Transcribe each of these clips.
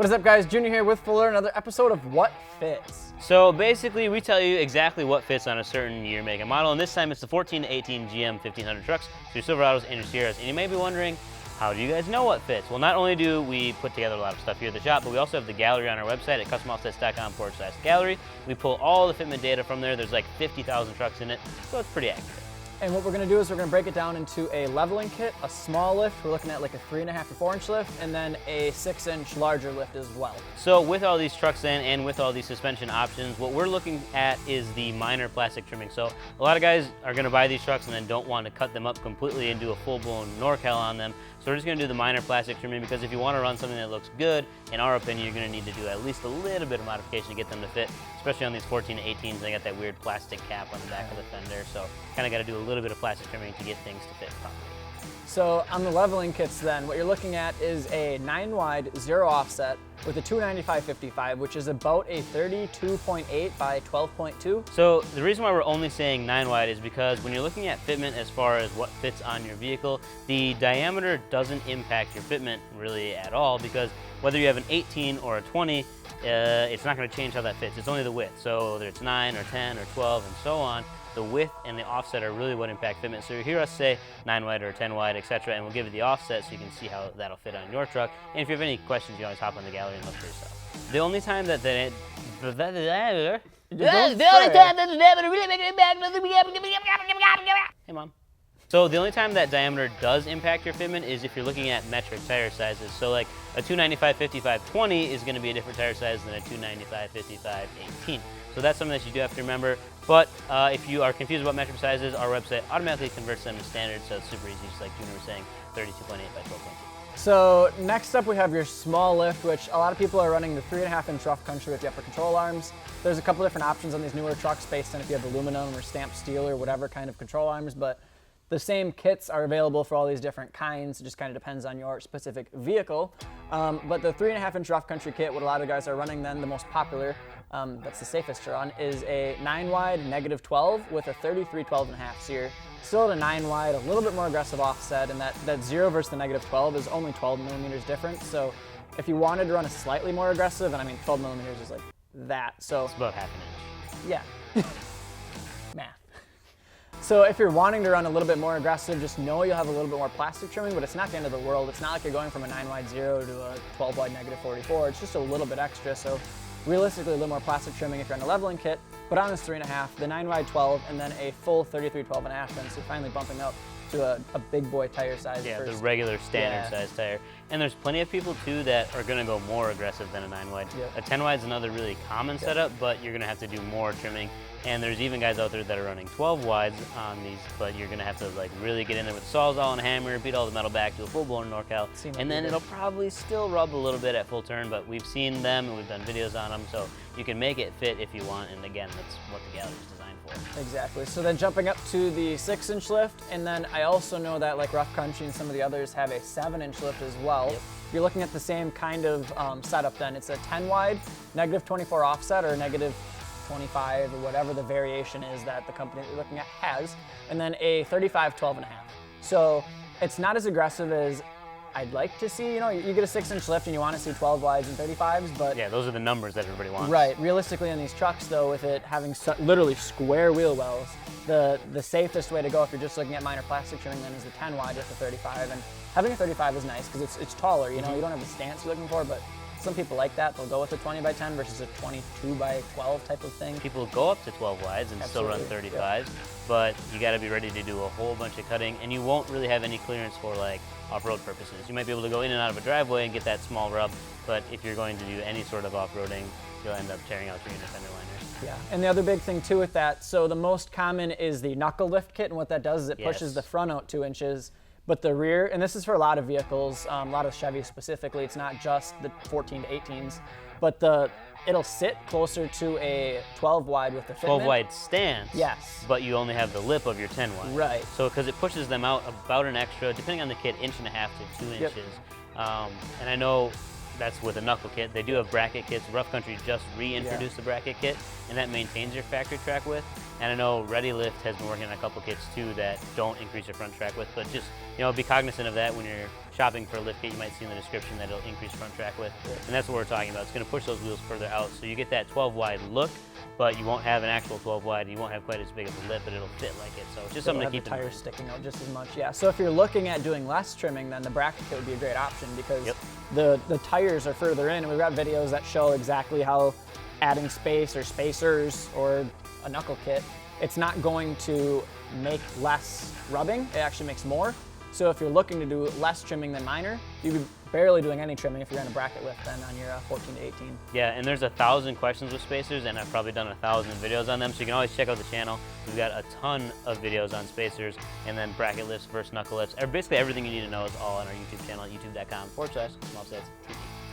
What is up, guys? Junior here with Fuller, another episode of What Fits. So basically, we tell you exactly what fits on a certain year, make, and model, and this time it's the 14 to 18 GM 1500 trucks, so your Silverados and your Sierras. And you may be wondering, how do you guys know what fits? Well, not only do we put together a lot of stuff here at the shop, but we also have the gallery on our website at customoffsets.com/gallery. We pull all the fitment data from there. There's like 50,000 trucks in it, so it's pretty accurate. And what we're going to do is we're going to break it down into a leveling kit, a small lift, we're looking at like a 3.5 to 4 inch lift, and then a 6-inch larger lift as well. So with all these trucks in and with all these suspension options, what we're looking at is the minor plastic trimming. So a lot of guys are going to buy these trucks and then don't want to cut them up completely and do a full-blown NorCal on them. So we're just going to do the minor plastic trimming because if you want to run something that looks good, in our opinion, you're going to need to do at least a little bit of modification to get them to fit, especially on these 14 to 18s. They got that weird plastic cap on the back of the fender, so kind of got to do a little bit of plastic trimming to get things to fit properly. So on the leveling kits then, what you're looking at is a 9-wide, 0 offset with a 295/55, which is about a 32.8 by 12.2. So the reason why we're only saying 9-wide is because when you're looking at fitment as far as what fits on your vehicle, the diameter doesn't impact your fitment really at all, because whether you have an 18 or a 20, it's not going to change how that fits. It's only the width. So whether it's 9 or 10 or 12 and so on, the width and the offset are really what impact fitment. So you hear us say 9-wide or 10-wide, etc., and we'll give it the offset so you can see how that'll fit on your truck. And if you have any questions, you always hop on the gallery and look for yourself. The only time that Hey, Mom. So the only time that diameter does impact your fitment is if you're looking at metric tire sizes. So like a 295/55/20 is going to be a different tire size than a 295/55/18. So that's something that you do have to remember. But if you are confused about metric sizes, our website automatically converts them to standard, so it's super easy, just like Junior was saying, 32.8 by 12.2. So next up we have your small lift, which a lot of people are running the 3.5-inch rough country with the upper control arms. There's a couple different options on these newer trucks based on if you have aluminum or stamped steel or whatever kind of control arms, but the same kits are available for all these different kinds. It just kind of depends on your specific vehicle. But the 3.5-inch rough country kit, what a lot of guys are running then, the most popular, that's the safest to run, is a 9-wide -12 with a 33/12.5. So you're still at a 9-wide, a little bit more aggressive offset, and that 0 versus the -12 is only 12 millimeters different. So if you wanted to run a slightly more aggressive, and I mean 12 millimeters is like that, so It's about half an inch. yeah. Math. So if you're wanting to run a little bit more aggressive, just know you'll have a little bit more plastic trimming, but it's not the end of the world. It's not like you're going from a 9-wide 0 to a 12-wide -44. It's just a little bit extra. So realistically, a little more plastic trimming if you're on a leveling kit, but on this 3.5, the 9-wide 12, and then a full 33/12.5, then so finally bumping up to a big boy tire size. Yeah, first. the regular standard size tire. And there's plenty of people too that are gonna go more aggressive than a 9-wide. Yep. A 10-wide is another really common setup, but you're gonna have to do more trimming. And there's even guys out there that are running 12-wides on these, but you're gonna have to like really get in there with the sawzall and hammer, beat all the metal back to a full-blown NorCal, and then it'll probably still rub a little bit at full turn, but we've seen them and we've done videos on them, so you can make it fit if you want, and again, that's what the gallery is designed for. Exactly. So then jumping up to the 6-inch lift, and then I also know that like Rough Country and some of the others have a 7-inch lift as well. Yep. You're looking at the same kind of setup then. It's a 10-wide, -24 offset or -25 or whatever the variation is that the company that you're looking at has, and then a 35/12.5. So it's not as aggressive as I'd like to see. You know, you get a 6-inch lift and you want to see 12-wides and 35s, but yeah, those are the numbers that everybody wants. Right. Realistically, on these trucks, though, with it having literally square wheel wells, the safest way to go if you're just looking at minor plastic trimming then is the 10-wide with the 35. And having a 35 is nice because it's taller. You know, you don't have the stance you're looking for, but some people like that. They'll go with a 20/10 versus a 22/12 type of thing. People go up to 12-wides and still run 35s, but you got to be ready to do a whole bunch of cutting, and you won't really have any clearance for like off-road purposes. You might be able to go in and out of a driveway and get that small rub, but if you're going to do any sort of off-roading, you'll end up tearing out your inner fender liners. Yeah, and the other big thing too with that, so the most common is the knuckle lift kit, and what that does is it pushes the front out 2 inches, but the rear, and this is for a lot of vehicles, a lot of Chevy specifically, it's not just the 14 to 18s, but it'll sit closer to a 12-wide with the fitment. 12-wide stance, yes, but you only have the lip of your 10-wide. Right. So because it pushes them out about an extra, depending on the kit, 1.5 to 2 inches. Yep. And I know that's with a Knuckle Kit. They do have bracket kits. Rough Country just reintroduced the bracket kit, and that maintains your factory track width. And I know Ready Lift has been working on a couple kits too that don't increase your front track width, but just, you know, be cognizant of that when you're shopping for a lift kit. You might see in the description that it'll increase front track width, and that's what we're talking about. It's going to push those wheels further out, so you get that 12 wide look, but you won't have an actual 12 wide. You won't have quite as big of a lip, but it'll fit like it. So it's just something to keep in mind. The tires sticking out just as much. Yeah. So if you're looking at doing less trimming, then the bracket kit would be a great option because the tires are further in, and we've got videos that show exactly how adding space or spacers or a Knuckle Kit, it's not going to make less rubbing, it actually makes more. So if you're looking to do less trimming than minor, you'd be barely doing any trimming if you're in a bracket lift then on your 14 to 18. Yeah, and there's 1,000 questions with spacers, and I've probably done 1,000 videos on them, so you can always check out the channel. We've got a ton of videos on spacers, and then bracket lifts versus knuckle lifts. Basically everything you need to know is all on our YouTube channel at youtube.com/smallsets.tv.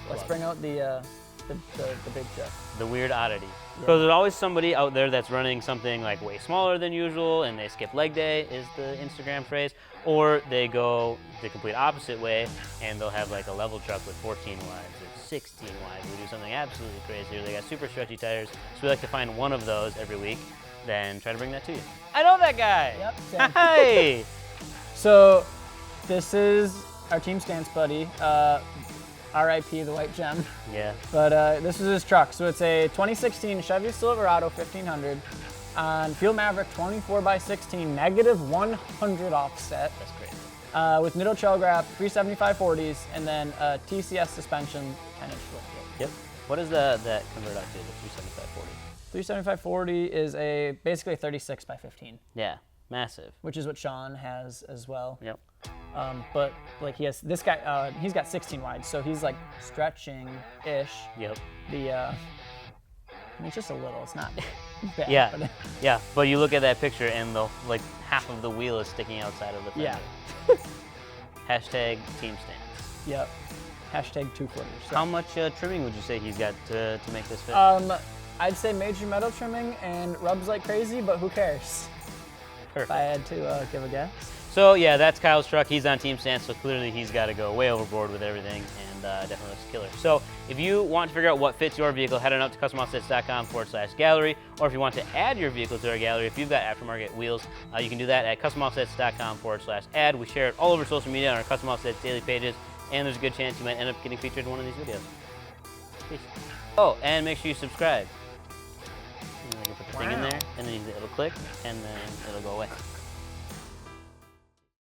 Let's bring out the big truck. The weird oddity. Because there's always somebody out there that's running something like way smaller than usual, and they skip leg day is the Instagram phrase, or they go the complete opposite way and they'll have like a level truck with 14 wides or 16 wides. We do something absolutely crazy. They got super stretchy tires, so we like to find one of those every week, then try to bring that to you. I know that guy. Yep. Same. Hi. So this is our team stance buddy. R.I.P. the white gem. Yeah. But this is his truck. So it's a 2016 Chevy Silverado 1500 on Fuel Maverick 24x16 -100 offset. That's crazy. With Nitto Trail Grab, 375/40s, and then a TCS suspension 10-inch lift kit. Yep. What does that convert out to, the 375/40? 375/40 is basically a 36x15. Yeah, massive. Which is what Sean has as well. Yep. But like this guy, he's got 16 wide, so he's like stretching-ish. Yep. I mean, it's just a little, it's not bad. Yeah, but yeah, but you look at that picture and like half of the wheel is sticking outside of the fender. Yeah. Hashtag team stance. Yep. Hashtag 2-footers. So. How much trimming would you say he's got to make this fit? I'd say major metal trimming and rubs like crazy, but who cares? Perfect. If I had to give a guess. So yeah, that's Kyle's truck. He's on team stance, so clearly he's got to go way overboard with everything, and definitely looks killer. So if you want to figure out what fits your vehicle, head on up to customoffsets.com/gallery, or if you want to add your vehicle to our gallery, if you've got aftermarket wheels, you can do that at customoffsets.com/add. We share it all over social media on our Custom Offsets daily pages, and there's a good chance you might end up getting featured in one of these videos. Peace. Oh, and make sure you subscribe. And then you put the thing in there, and then it'll click, and then it'll go away.